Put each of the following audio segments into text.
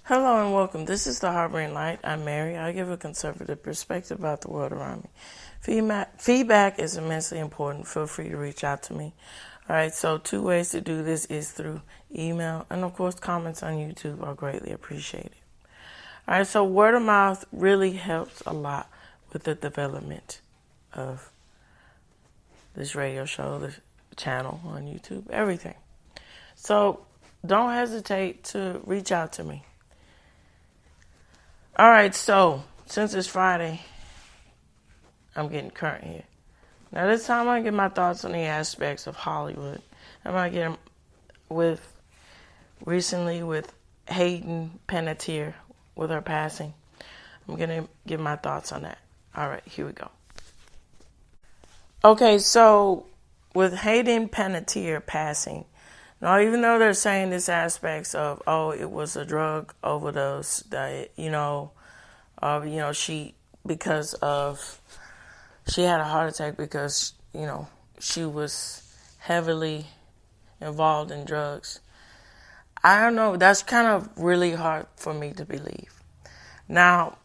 Hello and welcome. This is the Harboring Light. I'm Mary. I give a conservative perspective about the world around me. Feedback is immensely important. Feel free to reach out to me. All right, so 2 ways to do this is through email, and of course comments on YouTube are greatly appreciated. All right, so word of mouth really helps a lot with the development of this radio show, the channel on YouTube, everything. So don't hesitate to reach out to me. All right, so since it's Friday, I'm getting current here. Now this time I'm going to get my thoughts on the aspects of Hollywood. I'm going to get them recently with Hayden Panettiere with her passing. I'm going to give my thoughts on that. All right, here we go. Okay, so with Hayden Panettiere passing, now even though they're saying this aspects of, it was a drug overdose, that, she had a heart attack because, she was heavily involved in drugs. I don't know. That's kind of really hard for me to believe. Now,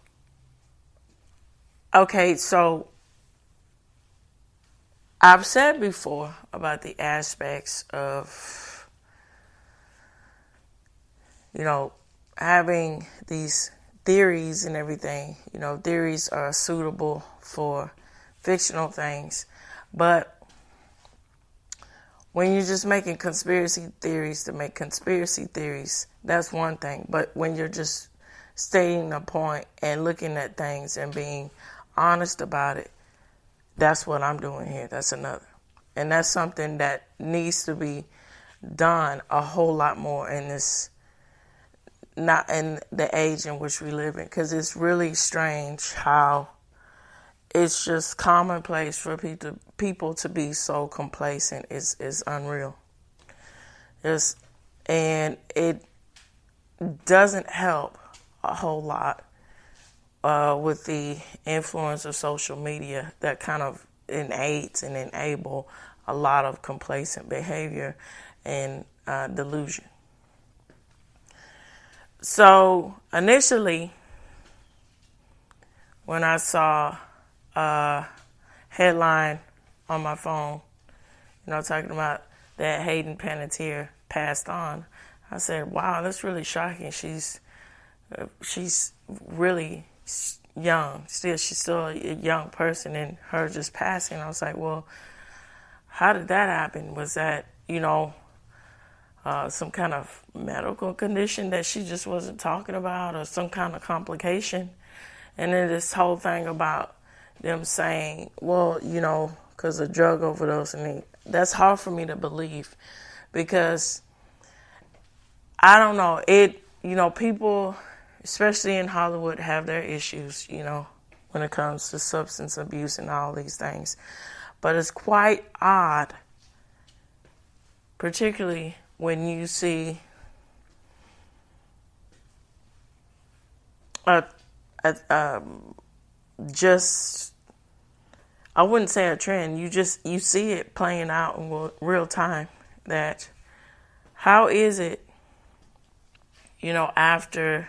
okay, so I've said before about the aspects of, having these theories and everything. Theories are suitable for fictional things, but when you're just making conspiracy theories to make conspiracy theories, that's one thing. But when you're just stating a point and looking at things and being honest about it, that's what I'm doing here. That's another. And that's something that needs to be done a whole lot more in this, not in the age in which we live in, because it's really strange how it's just commonplace for people to be so complacent. Is unreal. And it doesn't help a whole lot with the influence of social media that kind of aids and enable a lot of complacent behavior and delusion. So initially, when I saw a headline on my phone, talking about that Hayden Panettiere passed on, I said, wow, that's really shocking. She's really young. She's still a young person, and her just passing. I was like, well, how did that happen? Was that, some kind of medical condition that she just wasn't talking about, or some kind of complication? And then this whole thing about them saying, well, because of drug overdose, and that's hard for me to believe, because I don't know, people, especially in Hollywood, have their issues, when it comes to substance abuse and all these things. But it's quite odd, particularly when you see just, I wouldn't say a trend, you see it playing out in real time, that how is it, after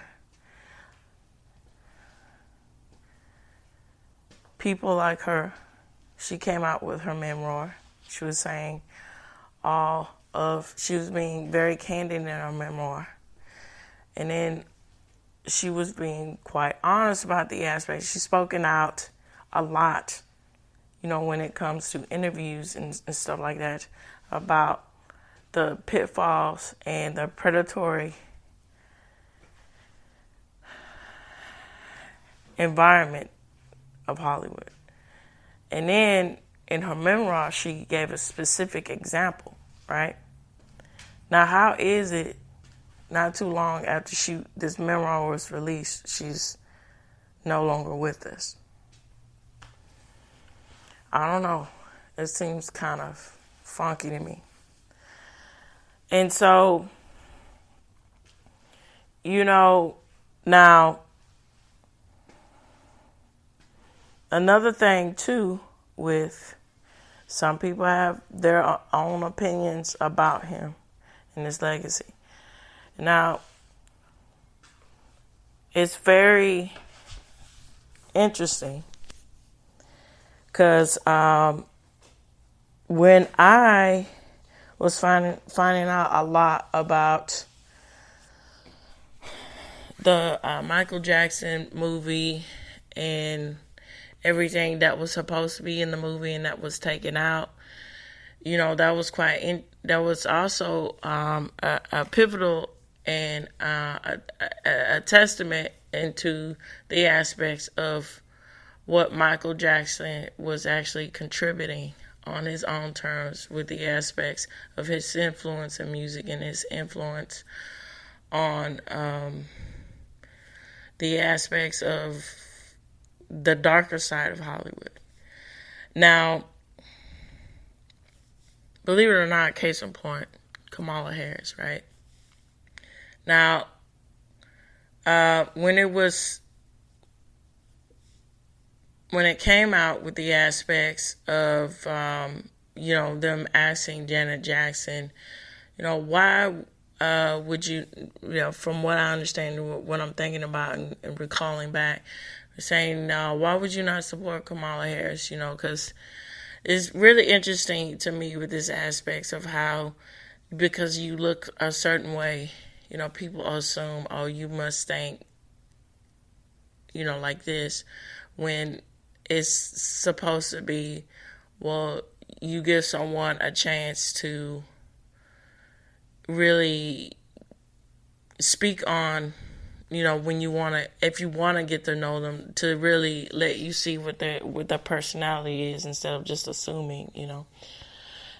people like her, she came out with her memoir, she was saying she was being very candid in her memoir, and then she was being quite honest about the aspects. She's spoken out a lot, when it comes to interviews and stuff like that, about the pitfalls and the predatory environment of Hollywood. And then in her memoir, she gave a specific example, right? Now, how is it not too long after this memoir was released, she's no longer with us? I don't know. It seems kind of funky to me. And so, now, another thing too, with some people have their own opinions about him and his legacy. Now, it's very interesting because when I was finding out a lot about the Michael Jackson movie and everything that was supposed to be in the movie and that was taken out, that was that was also a pivotal and a testament into the aspects of what Michael Jackson was actually contributing on his own terms with the aspects of his influence in music and his influence on the aspects of the darker side of Hollywood. Now, believe it or not, case in point, Kamala Harris, right? Now, when it came out with the aspects of, them asking Janet Jackson, why would you, from what I understand, what I'm thinking about and recalling back, saying, why would you not support Kamala Harris, because it's really interesting to me with this aspects of how, because you look a certain way, people assume, oh, you must think, like this, when it's supposed to be, well, you give someone a chance to really speak on, when if you want to get to know them, to really let you see what their personality is instead of just assuming,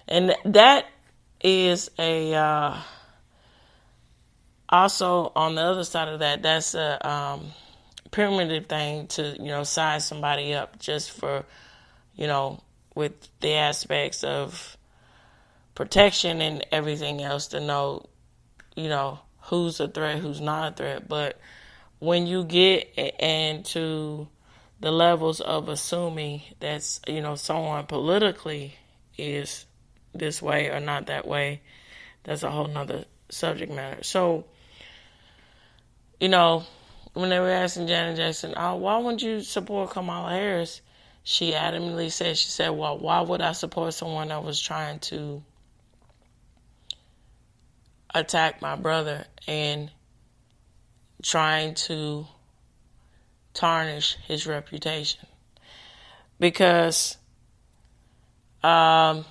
And that is also on the other side of that, that's a primitive thing to, size somebody up just for, with the aspects of protection and everything else to know, who's a threat, who's not a threat. But when you get into the levels of assuming that's, someone politically is this way or not that way, that's a whole nother subject matter. So, when they were asking Janet Jackson, oh, why wouldn't you support Kamala Harris? She adamantly said, well, why would I support someone that was trying to attack my brother and trying to tarnish his reputation? Because the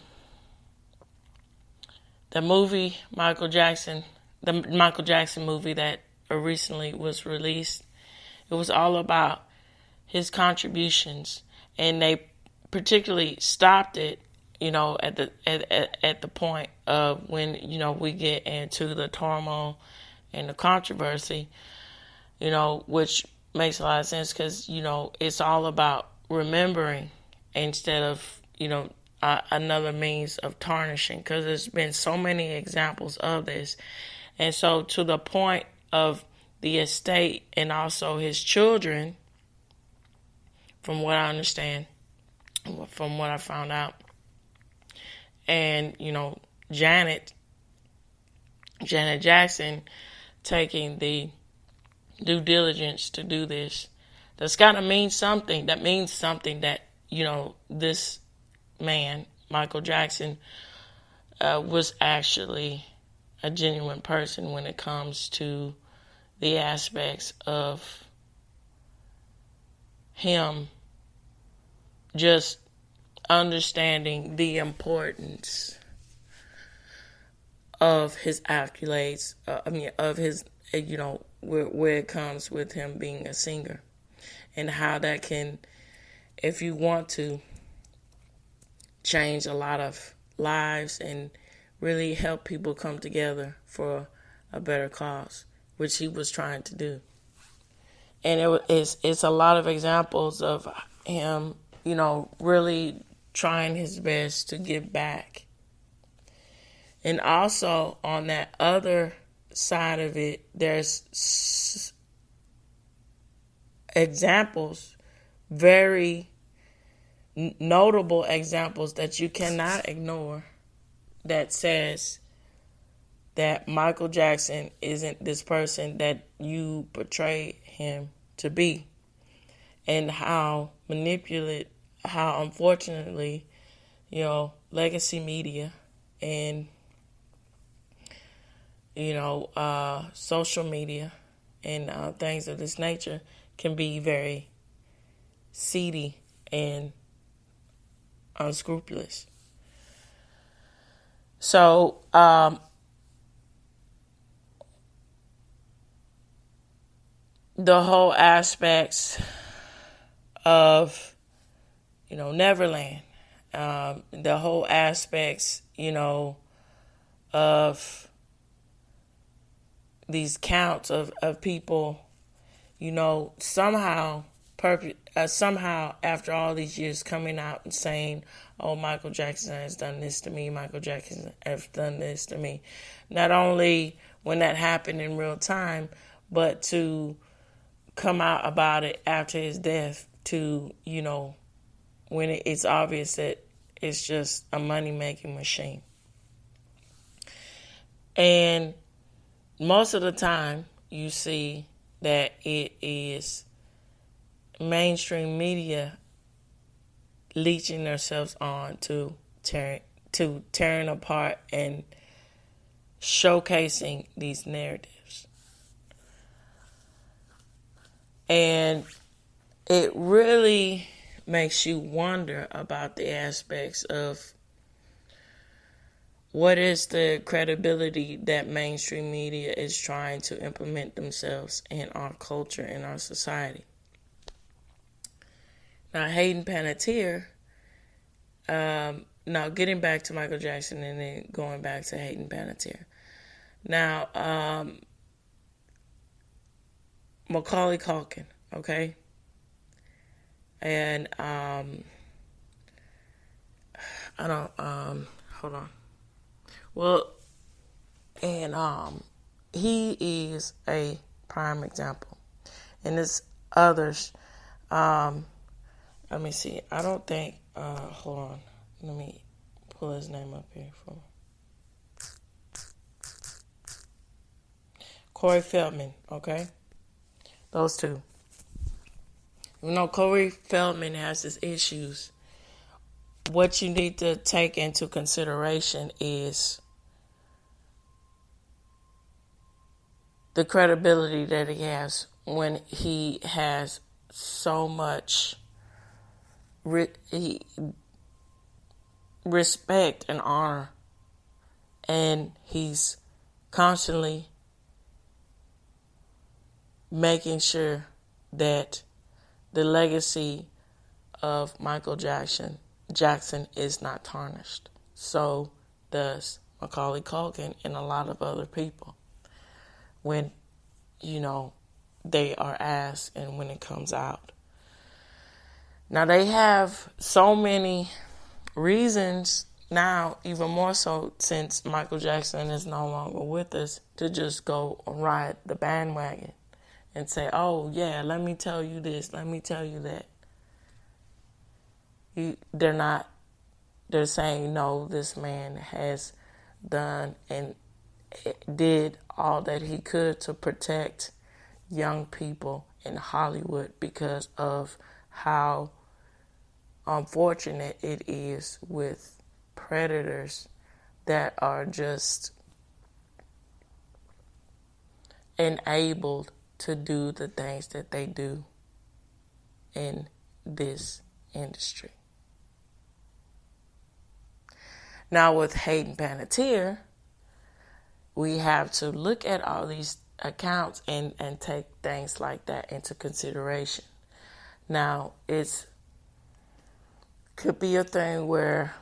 Michael Jackson movie that recently was released, it was all about his contributions, and they particularly stopped it, at the point of when, we get into the turmoil and the controversy, which makes a lot of sense because, it's all about remembering instead of, another means of tarnishing, because there's been so many examples of this. And so to the point of the estate and also his children, from what I understand, from what I found out, and, Janet Jackson taking the due diligence to do this, that's got to mean something. That means something that, this man, Michael Jackson, was actually a genuine person when it comes to the aspects of him just understanding the importance of his accolades, of his, where it comes with him being a singer, and how that can, if you want to, change a lot of lives and really help people come together for a better cause, which he was trying to do. And it's a lot of examples of him, really trying his best to give back. And also on that other side of it, there's examples, very notable examples that you cannot ignore, that says that Michael Jackson isn't this person that you portray him to be, and how unfortunately, legacy media and, social media and things of this nature can be very seedy and unscrupulous. So, the whole aspects of, Neverland, the whole aspects, of these counts of people, somehow after all these years coming out and saying, oh, Michael Jackson has done this to me, Michael Jackson has done this to me. Not only when that happened in real time, but to come out about it after his death, to, when it's obvious that it's just a money-making machine. And most of the time, you see that it is mainstream media leeching themselves on to tearing apart and showcasing these narratives. And it really makes you wonder about the aspects of what is the credibility that mainstream media is trying to implement themselves in our culture, in our society. Now, Hayden Panettiere, now getting back to Michael Jackson and then going back to Hayden Panettiere. Now, Macaulay Culkin, okay? And, hold on. Well, and he is a prime example. And there's others. Let me see. I don't think, hold on. Let me pull his name up here for me. Corey Feldman, okay? Those two. Corey Feldman has his issues. What you need to take into consideration is the credibility that he has when he has so much respect and honor, and he's constantly making sure that the legacy of Michael Jackson is not tarnished. So does Macaulay Culkin and a lot of other people when, they are asked and when it comes out. Now, they have so many reasons now, even more so since Michael Jackson is no longer with us, to just go ride the bandwagon and say, oh, yeah, let me tell you this, let me tell you that. They're saying, no, this man has done and did all that he could to protect young people in Hollywood because of how unfortunate it is with predators that are just enabled to do the things that they do in this industry. Now with Hayden Panettiere, we have to look at all these accounts and take things like that into consideration. Now, could be a thing where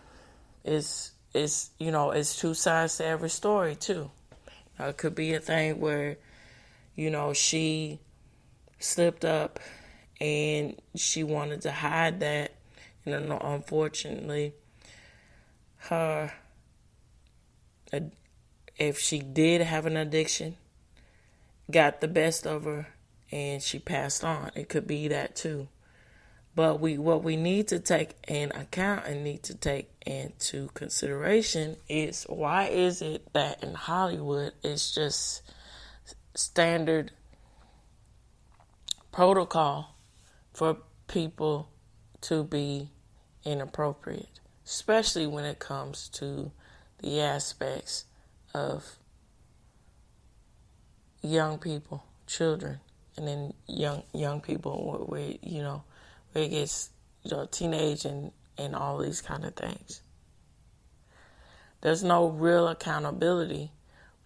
it's two sides to every story too. It could be a thing where, she slipped up and she wanted to hide that. Unfortunately, if she did have an addiction, got the best of her and she passed on. It could be that too. But what we need to take in account and need to take into consideration is, why is it that in Hollywood it's just standard protocol for people to be inappropriate, especially when it comes to the aspects of young people, children, and then young people where it gets teenage and all these kind of things. There's no real accountability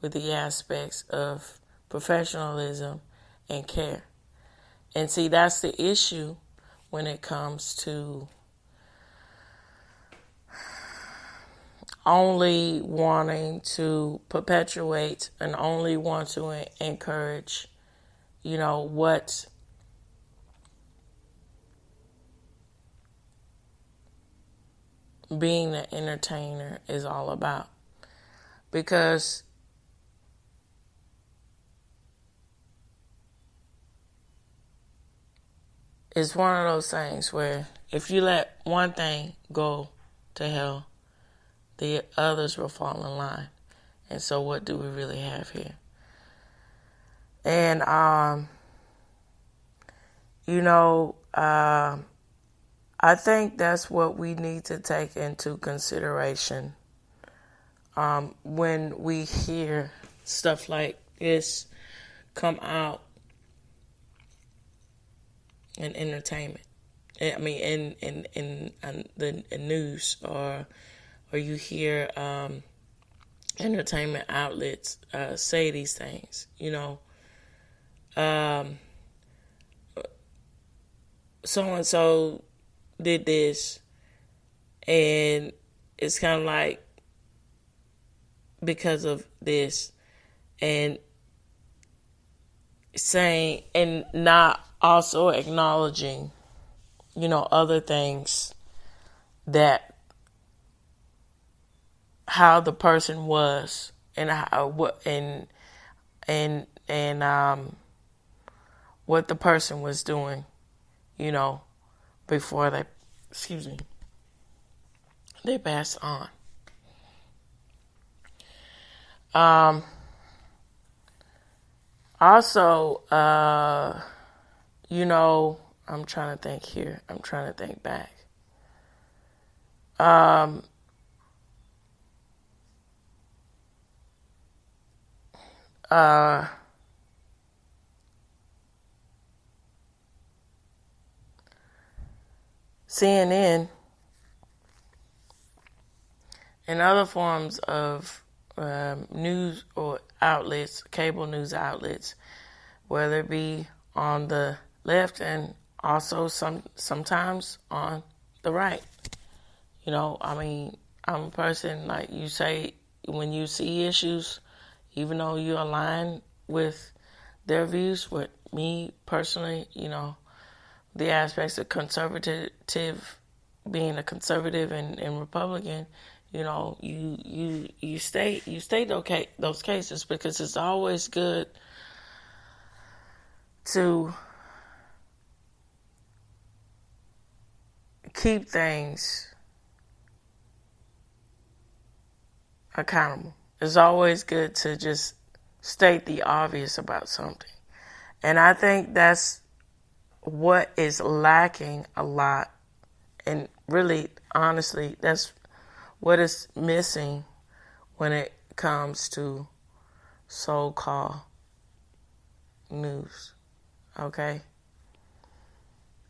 with the aspects of professionalism and care. And see, that's the issue when it comes to only wanting to perpetuate and only want to encourage, what being an entertainer is all about. Because it's one of those things where if you let one thing go to hell, the others will fall in line. And so what do we really have here? And, I think that's what we need to take into consideration when we hear stuff like this come out in entertainment. I mean, in the news, or you hear entertainment outlets say these things. So and so did this, and it's kind of like because of this, and saying and not also acknowledging, other things, that how the person was and how what the person was doing, before they passed on. Also, I'm trying to think here. I'm trying to think back. CNN and other forms of news or outlets, cable news outlets, whether it be on the left and also sometimes on the right. I'm a person, like you say, when you see issues, even though you align with their views, with me personally, the aspects of being a conservative and Republican, you state those cases, because it's always good to keep things accountable. It's always good to just state the obvious about something. And I think that's what is lacking a lot. And really, honestly, that's what is missing when it comes to so-called news. Okay?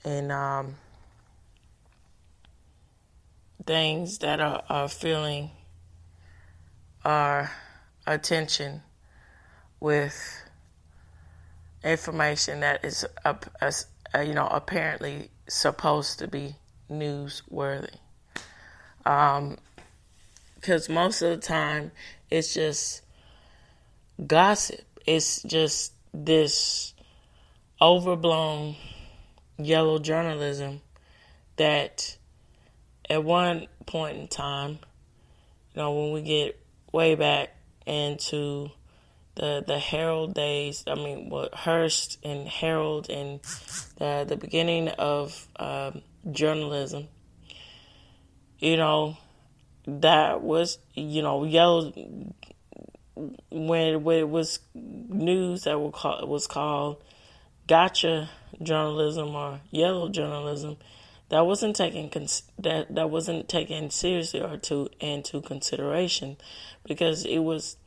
And things that are feeling our attention with information that is apparently supposed to be newsworthy. Because most of the time it's just gossip. It's just this overblown yellow journalism that at one point in time, when we get way back into the Herald days, Hearst and Herald and the beginning of journalism, that was, yellow, when it was news that was called gotcha journalism or yellow journalism, that wasn't taken that wasn't taken seriously or into consideration, because it was,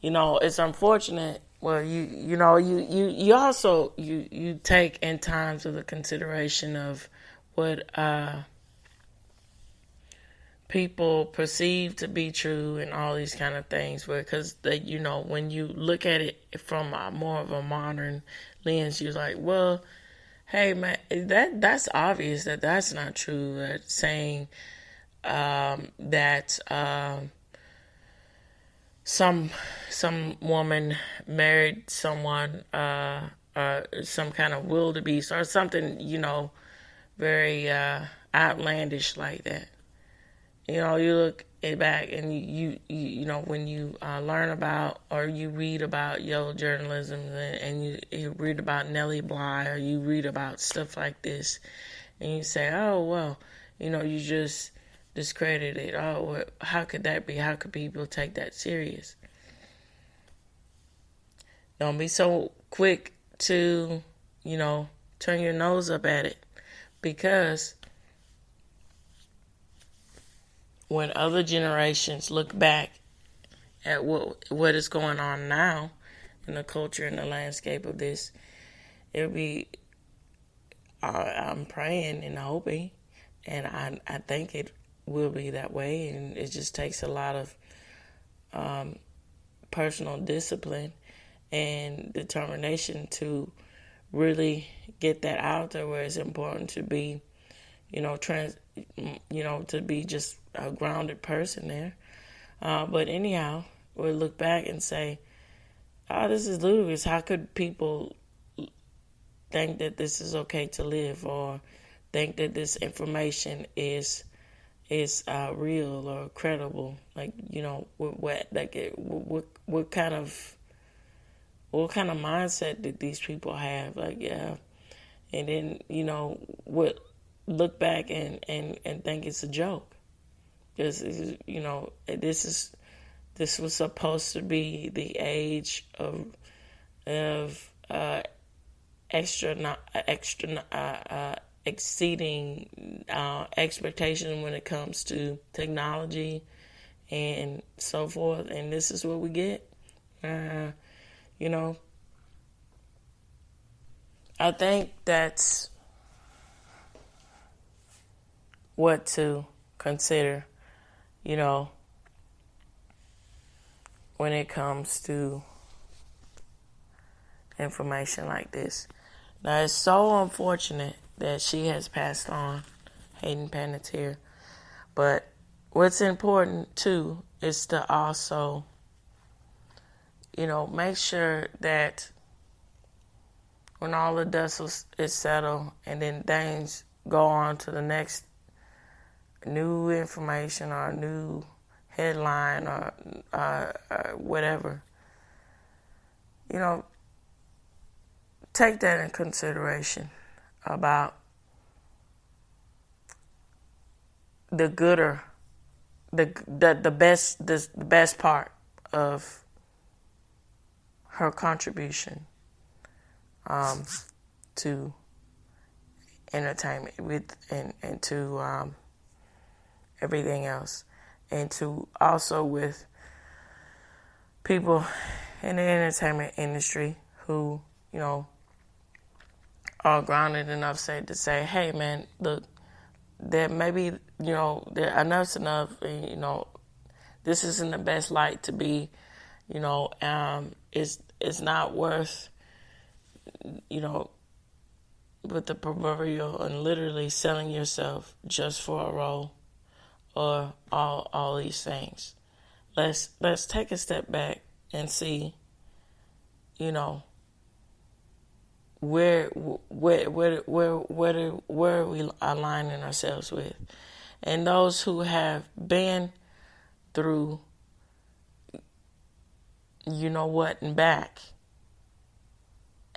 it's unfortunate. Well, you also you take in times of the consideration of what people perceive to be true and all these kind of things, because when you look at it from more of a modern lens, you're like, well, hey man, that's obvious that that's not true. That saying that some woman married someone, some kind of wildebeest or something, very outlandish like that. You look back and when you learn about or you read about yellow journalism, and you read about Nellie Bly, or you read about stuff like this, and you say, oh, well, you just discredit it. Oh, well, how could that be? How could people take that serious? Don't be so quick to, turn your nose up at it, because when other generations look back at what is going on now in the culture and the landscape of this, it'll be, I'm praying and hoping, and I think it will be that way, and it just takes a lot of personal discipline and determination to really get that out there, where it's important to be, to be just a grounded person there. But anyhow, we'll look back and say, oh, this is ludicrous. How could people think that this is okay to live, or think that this information is real or credible? Like, what kind of mindset did these people have? Like, yeah. And then, what, look back and think it's a joke. Because, this was supposed to be the age of exceeding expectations when it comes to technology and so forth, and this is what we get. I think that's what to consider, when it comes to information like this. Now, it's so unfortunate that she has passed on, Hayden Panettiere. But what's important, too, is to also, make sure that when all the dust is settled and then things go on to the next new information or new headline or whatever, take that in consideration about the gooder, the best part of her contribution to entertainment and to everything else, and to also with people in the entertainment industry who are grounded enough to say, hey man, look, that maybe there enough's enough. This isn't the best light to be. It's not worth. With the proverbial and literally selling yourself just for a role or all these things. Let's take a step back and see, where are we aligning ourselves with, and those who have been through, what and back.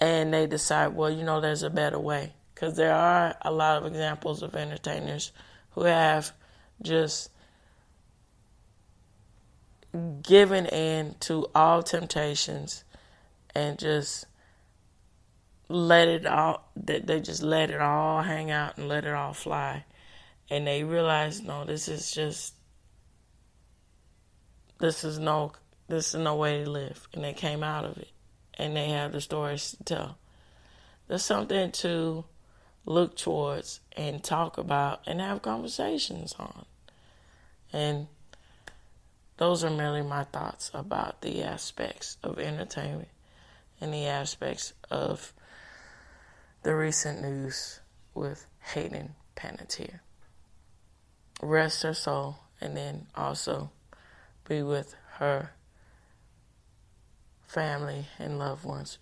And they decide, well, there's a better way. Because there are a lot of examples of entertainers who have just giving in to all temptations and just let it all, they just let it all hang out and let it all fly. And they realize, no, this is no way to live. And they came out of it. And they have the stories to tell. There's something to look towards and talk about and have conversations on. And those are merely my thoughts about the aspects of entertainment and the aspects of the recent news with Hayden Panettiere. Rest her soul, and then also be with her family and loved ones.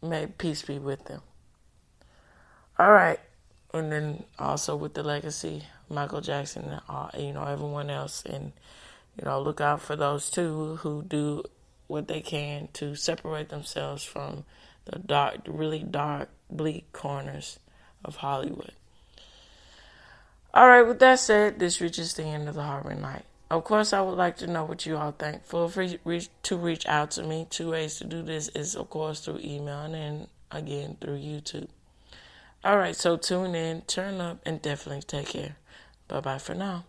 May peace be with them. All right. And then also with the legacy, Michael Jackson and everyone else. And, look out for those too who do what they can to separate themselves from the really dark, bleak corners of Hollywood. All right, with that said, this reaches the end of the Harbor Night. Of course, I would like to know what you all think. Feel free to reach out to me. 2 ways to do this is, of course, through email and then, again, through YouTube. All right, so tune in, turn up, and definitely take care. Bye-bye for now.